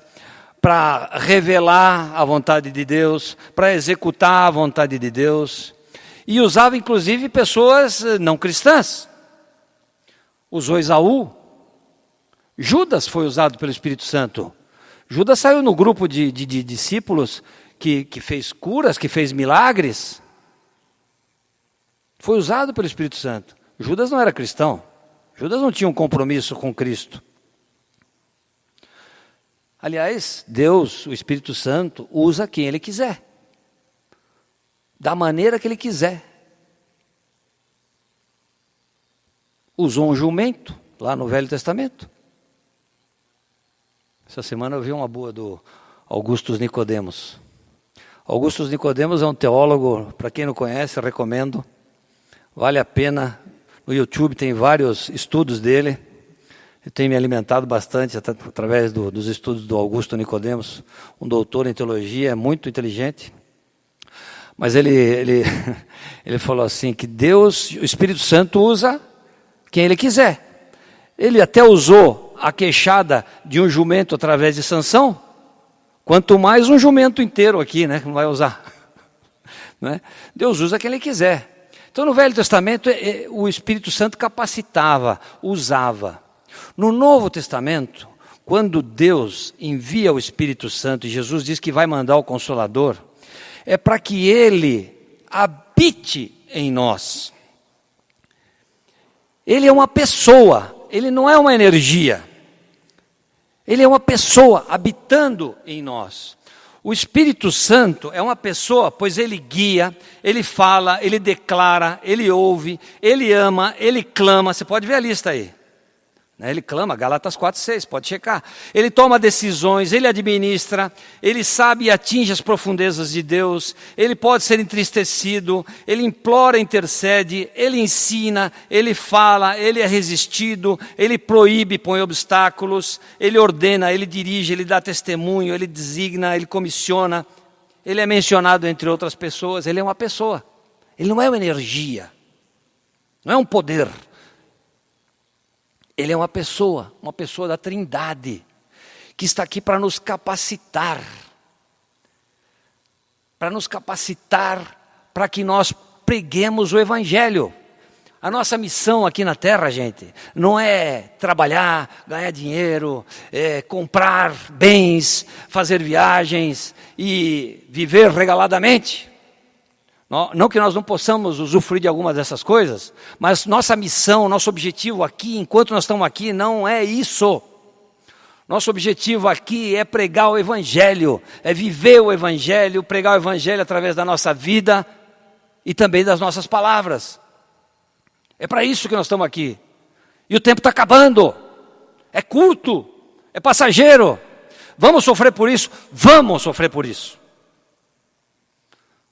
S1: para revelar a vontade de Deus, para executar a vontade de Deus. E usava inclusive pessoas não cristãs. Usou Esaú. Judas foi usado pelo Espírito Santo. Judas saiu no grupo de discípulos que fez curas, que fez milagres. Foi usado pelo Espírito Santo. Judas não era cristão. Judas não tinha um compromisso com Cristo. Aliás, Deus, o Espírito Santo, usa quem Ele quiser. Da maneira que Ele quiser. Usou um jumento, lá no Velho Testamento. Essa semana eu vi uma boa do Augustus Nicodemos. Augustus Nicodemos é um teólogo, para quem não conhece, recomendo. Vale a pena. No YouTube tem vários estudos dele. Eu tenho me alimentado bastante através dos estudos do Augusto Nicodemos, um doutor em teologia, muito inteligente. Mas ele falou assim, que Deus, o Espírito Santo, usa quem Ele quiser. Ele até usou a queixada de um jumento através de Sansão, quanto mais um jumento inteiro aqui, né, que não vai usar. Né? Deus usa quem Ele quiser. Então no Velho Testamento o Espírito Santo capacitava, usava. No Novo Testamento, quando Deus envia o Espírito Santo, e Jesus diz que vai mandar o Consolador, é para que Ele habite em nós. Ele é uma pessoa, Ele não é uma energia. Ele é uma pessoa habitando em nós. O Espírito Santo é uma pessoa, pois Ele guia, Ele fala, Ele declara, Ele ouve, Ele ama, Ele clama. Você pode ver a lista aí. Ele clama, Gálatas 4:6, pode checar. Ele toma decisões, Ele administra, Ele sabe e atinge as profundezas de Deus, Ele pode ser entristecido, Ele implora, intercede, Ele ensina, Ele fala, Ele é resistido, Ele proíbe, põe obstáculos, Ele ordena, Ele dirige, Ele dá testemunho, Ele designa, Ele comissiona, Ele é mencionado entre outras pessoas. Ele é uma pessoa, Ele não é uma energia, não é um poder. Ele é uma pessoa da Trindade, que está aqui para nos capacitar. para nos capacitar para que nós preguemos o Evangelho. A nossa missão aqui na terra, gente, não é trabalhar, ganhar dinheiro, comprar bens, fazer viagens e viver regaladamente. Não que nós não possamos usufruir de algumas dessas coisas, mas nossa missão, nosso objetivo aqui, enquanto nós estamos aqui, não é isso. Nosso objetivo aqui é pregar o Evangelho, é viver o Evangelho, pregar o Evangelho através da nossa vida e também das nossas palavras. É para isso que nós estamos aqui. E o tempo está acabando. É curto, é passageiro. Vamos sofrer por isso? Vamos sofrer por isso.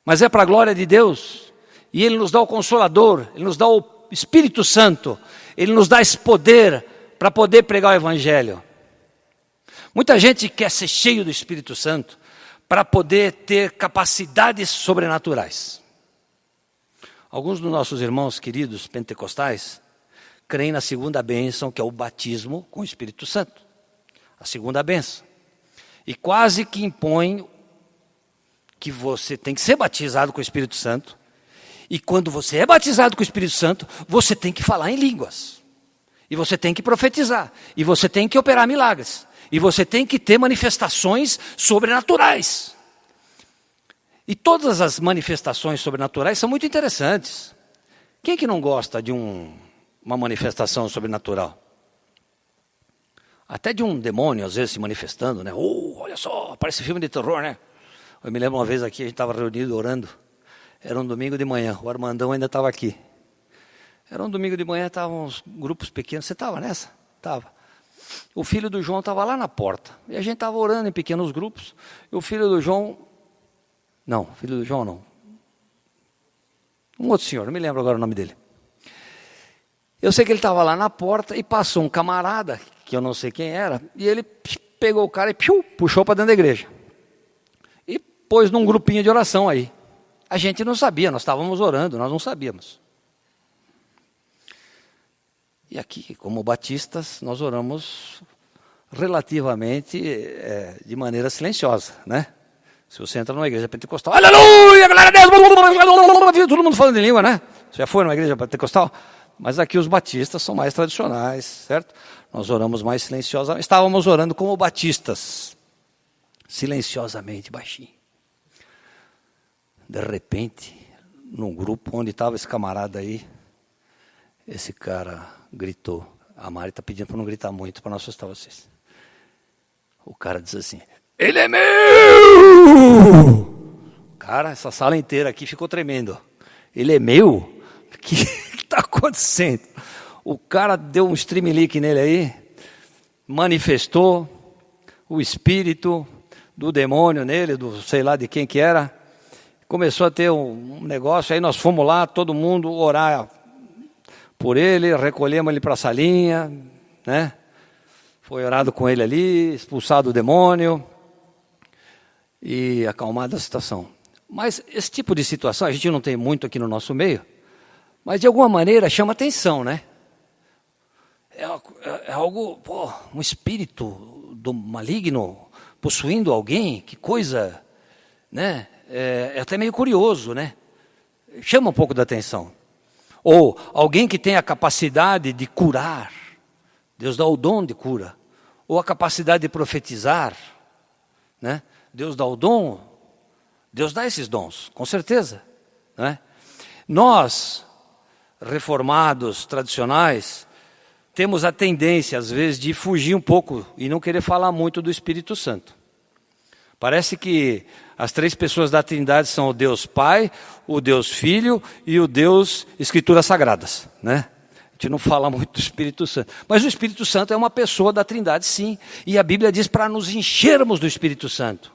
S1: Mas é para a glória de Deus. E Ele nos dá o Consolador, Ele nos dá o Espírito Santo, Ele nos dá esse poder para poder pregar o Evangelho. Muita gente quer ser cheio do Espírito Santo para poder ter capacidades sobrenaturais. Alguns dos nossos irmãos queridos pentecostais creem na segunda bênção, que é o batismo com o Espírito Santo. A segunda bênção. E quase que impõem que você tem que ser batizado com o Espírito Santo. E quando você é batizado com o Espírito Santo, você tem que falar em línguas. E você tem que profetizar. E você tem que operar milagres. E você tem que ter manifestações sobrenaturais. E todas as manifestações sobrenaturais são muito interessantes. Quem é que não gosta de uma manifestação sobrenatural? Até de um demônio, às vezes, se manifestando, né? Olha só, parece filme de terror, né? Eu me lembro uma vez aqui, a gente estava reunido orando. Era um domingo de manhã, o Armandão ainda estava aqui. Era um domingo de manhã, estavam uns grupos pequenos. Você estava nessa? Estava. O filho do João estava lá na porta. E a gente estava orando em pequenos grupos. E o filho do João... Não, filho do João não. Um outro senhor, não me lembro agora o nome dele. Eu sei que ele estava lá na porta e passou um camarada, que eu não sei quem era, e ele pegou o cara e puxou para dentro da igreja. E pôs num grupinho de oração aí. A gente não sabia, nós estávamos orando, nós não sabíamos. E aqui, como batistas, nós oramos relativamente de maneira silenciosa, né? Se você entra numa igreja pentecostal, aleluia, glória a Deus, todo mundo falando em língua, né? Você já foi numa igreja pentecostal? Mas aqui os batistas são mais tradicionais, certo? Nós oramos mais silenciosamente. Estávamos orando como batistas, silenciosamente, baixinho. De repente, num grupo onde estava esse camarada aí, esse cara gritou. A Mari está pedindo para não gritar muito, para não assustar vocês. O cara diz assim: ele é meu! Cara, essa sala inteira aqui ficou tremendo. Ele é meu? O que está acontecendo? O cara deu um streamlink nele aí, manifestou o espírito do demônio nele, do sei lá de quem que era. Começou a ter um negócio, aí nós fomos lá, todo mundo orar por ele, recolhemos ele para a salinha, né? Foi orado com ele ali, expulsado o demônio e acalmada a situação. Mas esse tipo de situação, a gente não tem muito aqui no nosso meio, mas de alguma maneira chama atenção, né? É algo, um espírito do maligno possuindo alguém, que coisa, né? É até meio curioso, né? Chama um pouco da atenção. Ou alguém que tem a capacidade de curar, Deus dá o dom de cura, ou a capacidade de profetizar, né? Deus dá o dom, Deus dá esses dons, com certeza, né? Nós, reformados, tradicionais, temos a tendência, às vezes, de fugir um pouco e não querer falar muito do Espírito Santo. Parece que as três pessoas da Trindade são o Deus Pai, o Deus Filho e o Deus Escrituras Sagradas, né? A gente não fala muito do Espírito Santo. Mas o Espírito Santo é uma pessoa da Trindade, sim. E a Bíblia diz para nos enchermos do Espírito Santo.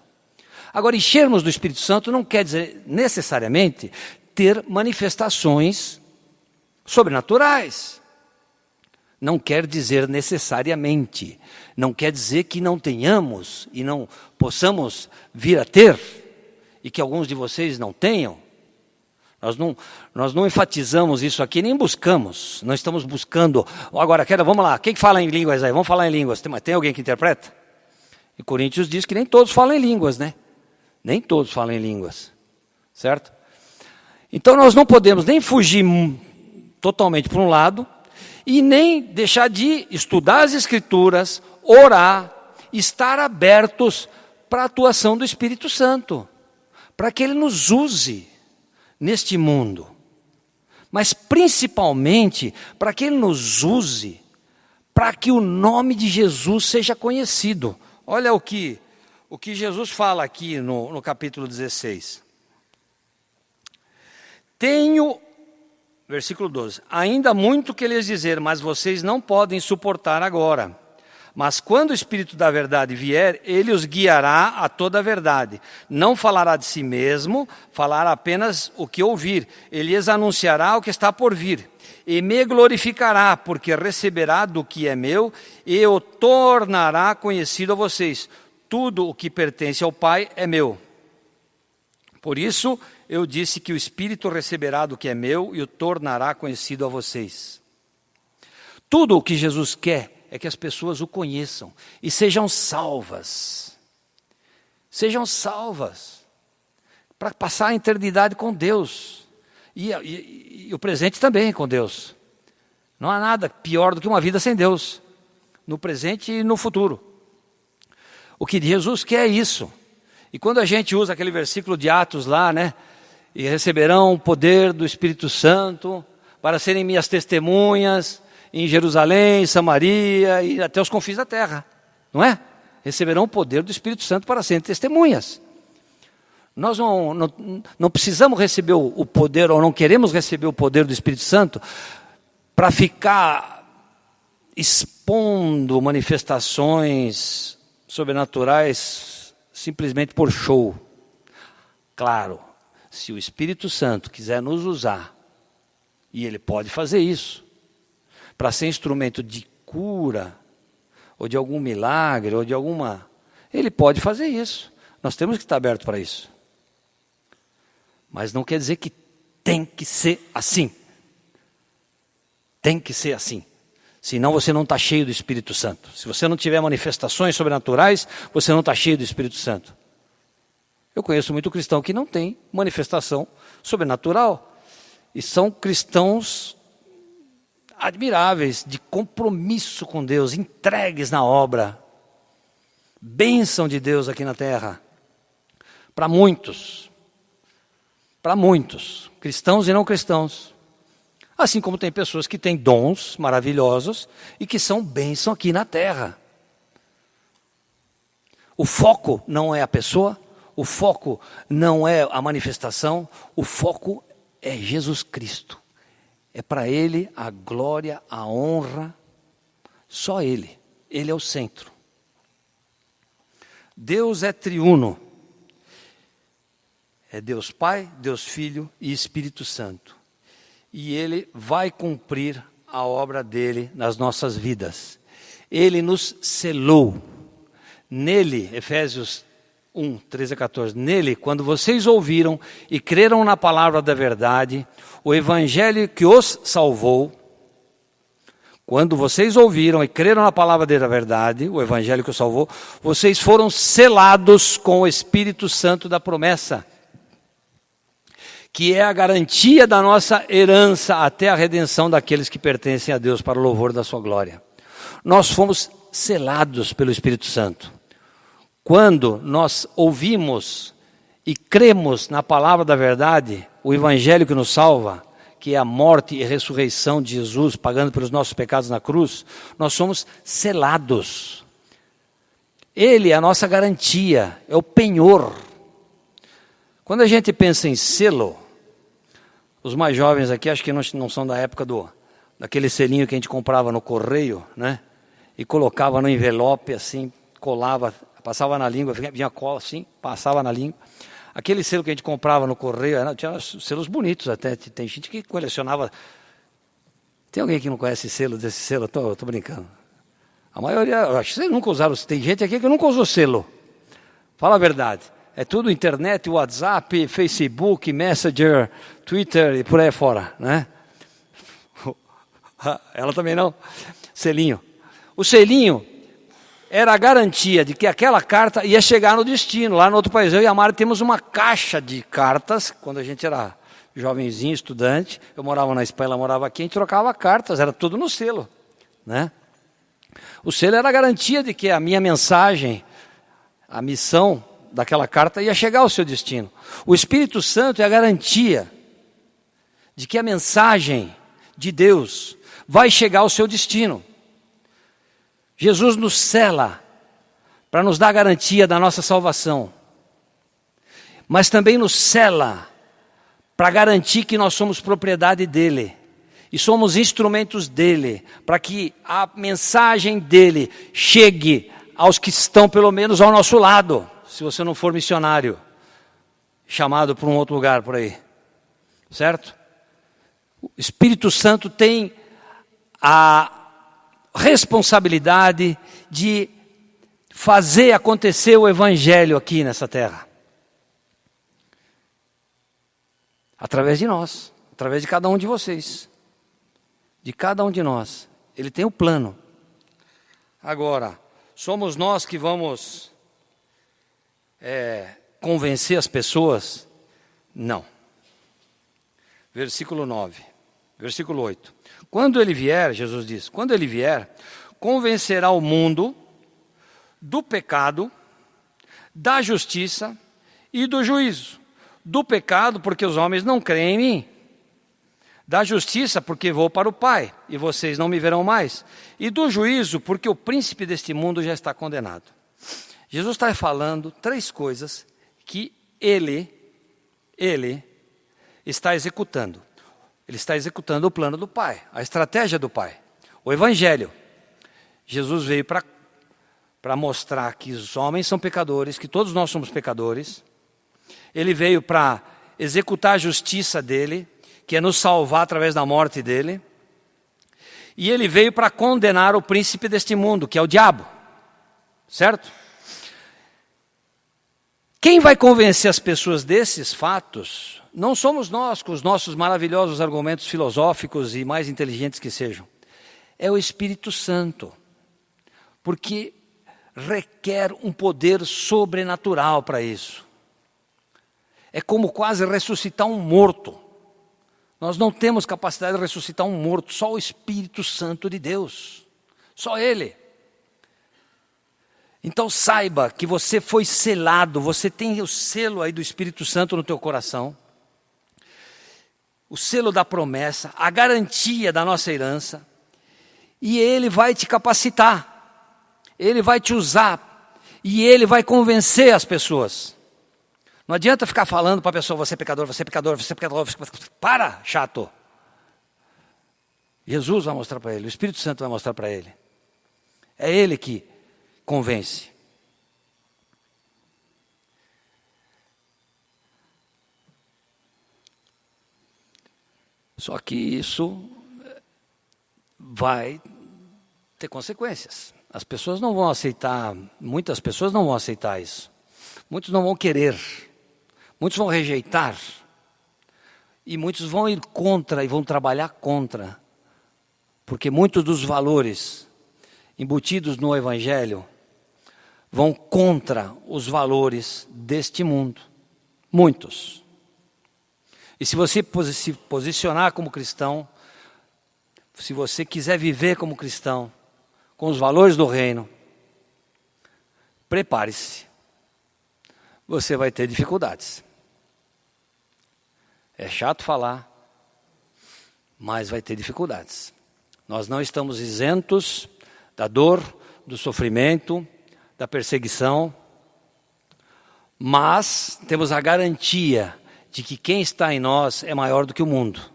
S1: Agora, enchermos do Espírito Santo não quer dizer necessariamente ter manifestações sobrenaturais. Não quer dizer necessariamente, não quer dizer que não tenhamos e não possamos vir a ter, e que alguns de vocês não tenham. Nós não enfatizamos isso aqui, nem buscamos, não estamos buscando. Agora, vamos lá, quem fala em línguas aí? Vamos falar em línguas, tem alguém que interpreta? E Coríntios diz que nem todos falam em línguas, né? Nem todos falam em línguas. certo? Então nós não podemos nem fugir totalmente para um lado e nem deixar de estudar as Escrituras, orar, estar abertos para a atuação do Espírito Santo, para que Ele nos use neste mundo. Mas principalmente para que Ele nos use para que o nome de Jesus seja conhecido. Olha o que Jesus fala aqui no capítulo 16. Tenho, versículo 12, ainda muito que lhes dizer, mas vocês não podem suportar agora. Mas quando o Espírito da verdade vier, ele os guiará a toda a verdade. Não falará de si mesmo, falará apenas o que ouvir. Ele lhes anunciará o que está por vir. E me glorificará, porque receberá do que é meu e o tornará conhecido a vocês. Tudo o que pertence ao Pai é meu. Por isso eu disse que o Espírito receberá do que é meu e o tornará conhecido a vocês. Tudo o que Jesus quer é que as pessoas o conheçam e sejam salvas. Sejam salvas para passar a eternidade com Deus. E o presente também com Deus. Não há nada pior do que uma vida sem Deus, no presente e no futuro. O que Jesus quer é isso. E quando a gente usa aquele versículo de Atos lá, né? E receberão o poder do Espírito Santo para serem minhas testemunhas em Jerusalém, Samaria e até os confins da terra, não é? Receberão o poder do Espírito Santo para serem testemunhas. Nós não precisamos receber o poder, ou não queremos receber o poder do Espírito Santo para ficar expondo manifestações sobrenaturais simplesmente por show. Claro, se o Espírito Santo quiser nos usar, e Ele pode fazer isso, para ser instrumento de cura, ou de algum milagre, ou de alguma... Ele pode fazer isso. Nós temos que estar abertos para isso. Mas não quer dizer que tem que ser assim. Tem que ser assim. Senão você não está cheio do Espírito Santo. Se você não tiver manifestações sobrenaturais, você não está cheio do Espírito Santo. Eu conheço muito cristão que não tem manifestação sobrenatural. E são cristãos admiráveis, de compromisso com Deus, entregues na obra. Bênção de Deus aqui na terra. Para muitos, cristãos e não cristãos. Assim como tem pessoas que têm dons maravilhosos e que são bênção aqui na terra. O foco não é a pessoa, o foco não é a manifestação, o foco é Jesus Cristo. É para Ele a glória, a honra, só Ele. Ele é o centro. Deus é triuno. É Deus Pai, Deus Filho e Espírito Santo. E Ele vai cumprir a obra dEle nas nossas vidas. Ele nos selou. Nele, Efésios 1, 13 a 14, nele, quando vocês ouviram e creram na palavra da verdade, o evangelho que os salvou, quando vocês ouviram e creram na palavra da verdade, o evangelho que os salvou, vocês foram selados com o Espírito Santo da promessa, que é a garantia da nossa herança até a redenção daqueles que pertencem a Deus para o louvor da sua glória. Nós fomos selados pelo Espírito Santo. Quando nós ouvimos e cremos na palavra da verdade, o evangelho que nos salva, que é a morte e ressurreição de Jesus, pagando pelos nossos pecados na cruz, nós somos selados. Ele é a nossa garantia, é o penhor. Quando a gente pensa em selo, os mais jovens aqui, acho que não são da época daquele selinho que a gente comprava no correio, né? E colocava no envelope assim, colava, passava na língua, vinha cola assim, passava na língua. Aquele selo que a gente comprava no correio, tinha selos bonitos até, tem gente que colecionava. Tem alguém que não conhece selo desse selo? Eu tô brincando. A maioria, eu acho que vocês nunca usaram, tem gente aqui que nunca usou selo. Fala a verdade. É tudo internet, WhatsApp, Facebook, Messenger, Twitter e por aí fora, né? Ela também não. Selinho. O selinho era a garantia de que aquela carta ia chegar no destino, lá no outro país. Eu e a Mari temos uma caixa de cartas, quando a gente era jovenzinho, estudante, eu morava na Espanha, ela morava aqui, a gente trocava cartas, era tudo no selo, né? O selo era a garantia de que a minha mensagem, a missão daquela carta ia chegar ao seu destino. O Espírito Santo é a garantia de que a mensagem de Deus vai chegar ao seu destino. Jesus nos sela para nos dar a garantia da nossa salvação, mas também nos sela para garantir que nós somos propriedade dele e somos instrumentos dele, para que a mensagem dele chegue aos que estão pelo menos ao nosso lado, se você não for missionário, chamado para um outro lugar por aí, certo? O Espírito Santo tem a responsabilidade de fazer acontecer o evangelho aqui nessa terra. Através de nós, através de cada um de vocês, de cada um de nós. Ele tem o plano. Agora, somos nós que vamos convencer as pessoas? Não. Versículo 9, versículo 8. Quando ele vier, Jesus diz, quando ele vier, convencerá o mundo do pecado, da justiça e do juízo. Do pecado, porque os homens não creem em mim. Da justiça, porque vou para o Pai, e vocês não me verão mais. E do juízo, porque o príncipe deste mundo já está condenado. Jesus está falando 3 coisas que ele está executando. Ele está executando o plano do Pai, a estratégia do Pai, o Evangelho. Jesus veio para mostrar que os homens são pecadores, que todos nós somos pecadores. Ele veio para executar a justiça dele, que é nos salvar através da morte dele. E ele veio para condenar o príncipe deste mundo, que é o diabo. Certo? Quem vai convencer as pessoas desses fatos não somos nós, com os nossos maravilhosos argumentos filosóficos e mais inteligentes que sejam. É o Espírito Santo. Porque requer um poder sobrenatural para isso. É como quase ressuscitar um morto. Nós não temos capacidade de ressuscitar um morto, só o Espírito Santo de Deus. Só Ele. Então saiba que você foi selado, você tem o selo aí do Espírito Santo no teu coração. O selo da promessa, a garantia da nossa herança. E Ele vai te capacitar. Ele vai te usar. E Ele vai convencer as pessoas. Não adianta ficar falando para a pessoa, você é pecador, você é pecador, você é pecador. Para, chato. Jesus vai mostrar para ele, o Espírito Santo vai mostrar para ele. É Ele que convence. Só que isso vai ter consequências. As pessoas não vão aceitar, muitas pessoas não vão aceitar isso. Muitos não vão querer. Muitos vão rejeitar, e muitos vão ir contra e vão trabalhar contra, porque muitos dos valores embutidos no Evangelho vão contra os valores deste mundo. Muitos. E se você se posicionar como cristão, se você quiser viver como cristão, com os valores do reino, prepare-se. Você vai ter dificuldades. É chato falar, mas vai ter dificuldades. Nós não estamos isentos da dor, do sofrimento, da perseguição, mas temos a garantia de que quem está em nós é maior do que o mundo.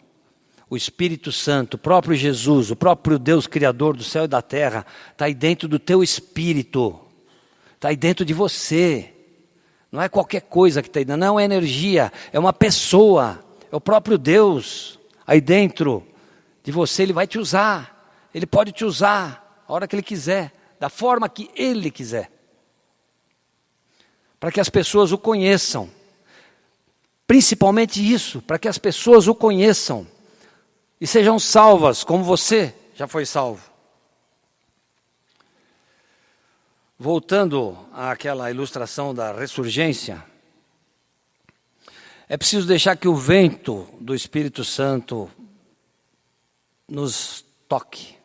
S1: O Espírito Santo, o próprio Jesus, o próprio Deus Criador do céu e da terra, está aí dentro do teu espírito, está aí dentro de você. Não é qualquer coisa que está aí, não é energia, é uma pessoa. É o próprio Deus aí dentro de você. Ele vai te usar. Ele pode te usar a hora que Ele quiser, da forma que Ele quiser. Para que as pessoas o conheçam. Principalmente isso, para que as pessoas o conheçam. E sejam salvas, como você já foi salvo. Voltando àquela ilustração da ressurgência, é preciso deixar que o vento do Espírito Santo nos toque,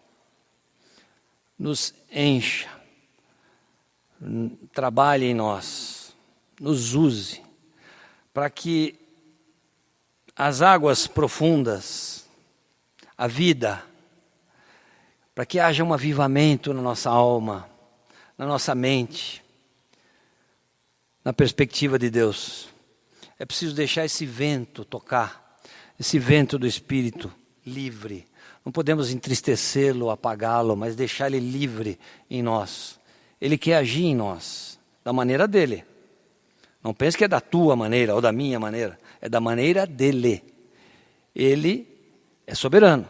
S1: nos encha, trabalhe em nós, nos use, para que as águas profundas, a vida, para que haja um avivamento na nossa alma, na nossa mente, na perspectiva de Deus. É preciso deixar esse vento tocar, esse vento do Espírito livre. Não podemos entristecê-lo, apagá-lo, mas deixar ele livre em nós. Ele quer agir em nós, da maneira dele. Não pense que é da tua maneira ou da minha maneira, é da maneira dele. Ele é soberano.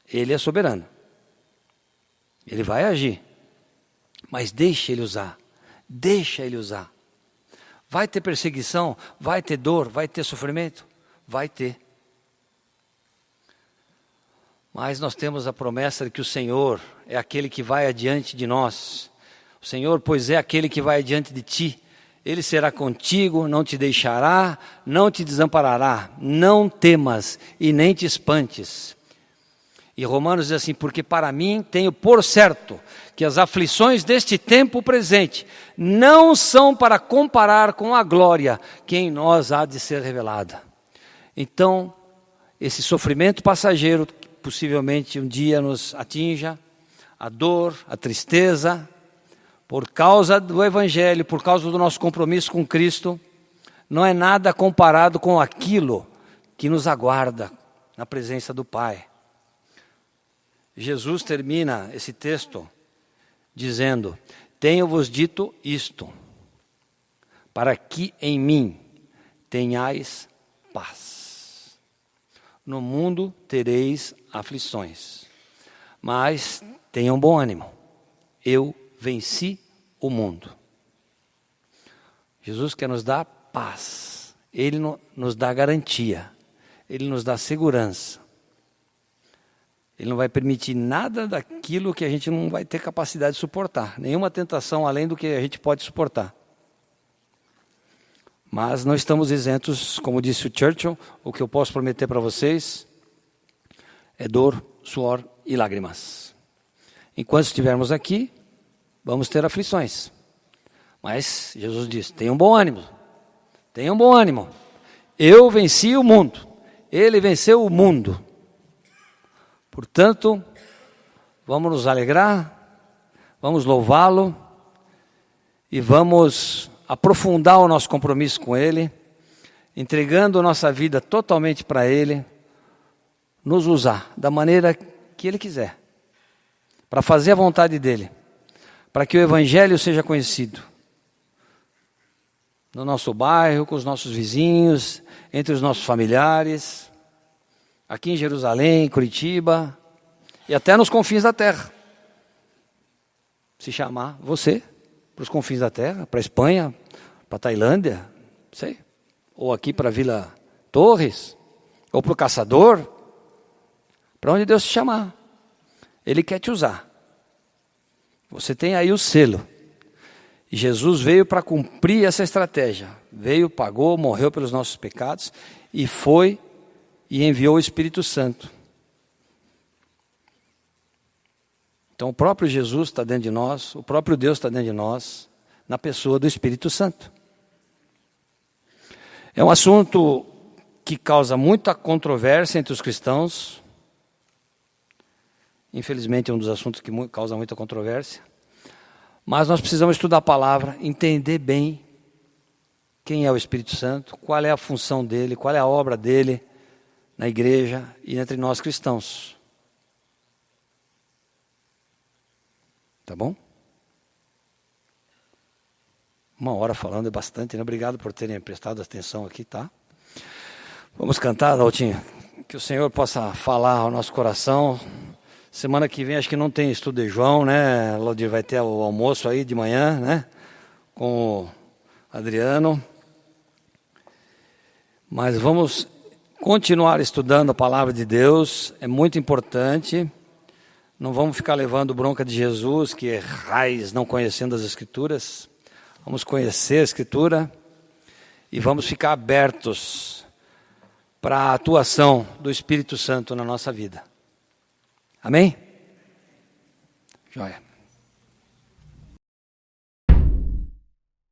S1: Ele é soberano. Ele vai agir. Mas deixa ele usar. Deixa ele usar. Vai ter perseguição, vai ter dor, vai ter sofrimento? Vai ter. Mas nós temos a promessa de que o Senhor é aquele que vai adiante de nós. O Senhor, pois, é aquele que vai adiante de ti. Ele será contigo, não te deixará, não te desamparará. Não temas e nem te espantes. E Romanos diz assim, porque para mim tenho por certo que as aflições deste tempo presente não são para comparar com a glória que em nós há de ser revelada. Então, esse sofrimento passageiro, que possivelmente um dia nos atinja, a dor, a tristeza, por causa do Evangelho, por causa do nosso compromisso com Cristo, não é nada comparado com aquilo que nos aguarda na presença do Pai. Jesus termina esse texto dizendo, tenho-vos dito isto, para que em mim tenhais paz. No mundo tereis aflições, mas tenham bom ânimo, eu venci o mundo. Jesus quer nos dar paz, Ele nos dá garantia, Ele nos dá segurança. Ele não vai permitir nada daquilo que a gente não vai ter capacidade de suportar. Nenhuma tentação além do que a gente pode suportar. Mas não estamos isentos, como disse o Churchill, o que eu posso prometer para vocês é dor, suor e lágrimas. Enquanto estivermos aqui, vamos ter aflições. Mas Jesus diz, tenham bom ânimo. Tenham bom ânimo. Eu venci o mundo. Ele venceu o mundo. Portanto, vamos nos alegrar, vamos louvá-lo e vamos aprofundar o nosso compromisso com Ele, entregando a nossa vida totalmente para Ele, nos usar da maneira que Ele quiser, para fazer a vontade dEle, para que o Evangelho seja conhecido no nosso bairro, com os nossos vizinhos, entre os nossos familiares, aqui em Jerusalém, Curitiba e até nos confins da terra. Se chamar você para os confins da terra, para a Espanha, para a Tailândia, sei, ou aqui para a Vila Torres, ou para o Caçador, para onde Deus te chamar. Ele quer te usar. Você tem aí o selo. E Jesus veio para cumprir essa estratégia. Veio, pagou, morreu pelos nossos pecados e foi e enviou o Espírito Santo. Então o próprio Jesus está dentro de nós, o próprio Deus está dentro de nós, na pessoa do Espírito Santo. É um assunto que causa muita controvérsia entre os cristãos. Infelizmente é um dos assuntos que causa muita controvérsia. Mas nós precisamos estudar a palavra, entender bem quem é o Espírito Santo, qual é a função dele, qual é a obra dele na igreja e entre nós cristãos. Tá bom? 1 hora falando é bastante, né? Obrigado por terem prestado atenção aqui, tá? Vamos cantar, Daltinho? Que o Senhor possa falar ao nosso coração. Semana que vem acho que não tem estudo de João, né? Laudir, vai ter o almoço aí de manhã, né? Com o Adriano. Mas vamos continuar estudando a palavra de Deus, é muito importante. Não vamos ficar levando bronca de Jesus, que errais não conhecendo as Escrituras. Vamos conhecer a Escritura e vamos ficar abertos para a atuação do Espírito Santo na nossa vida. Amém? Joia.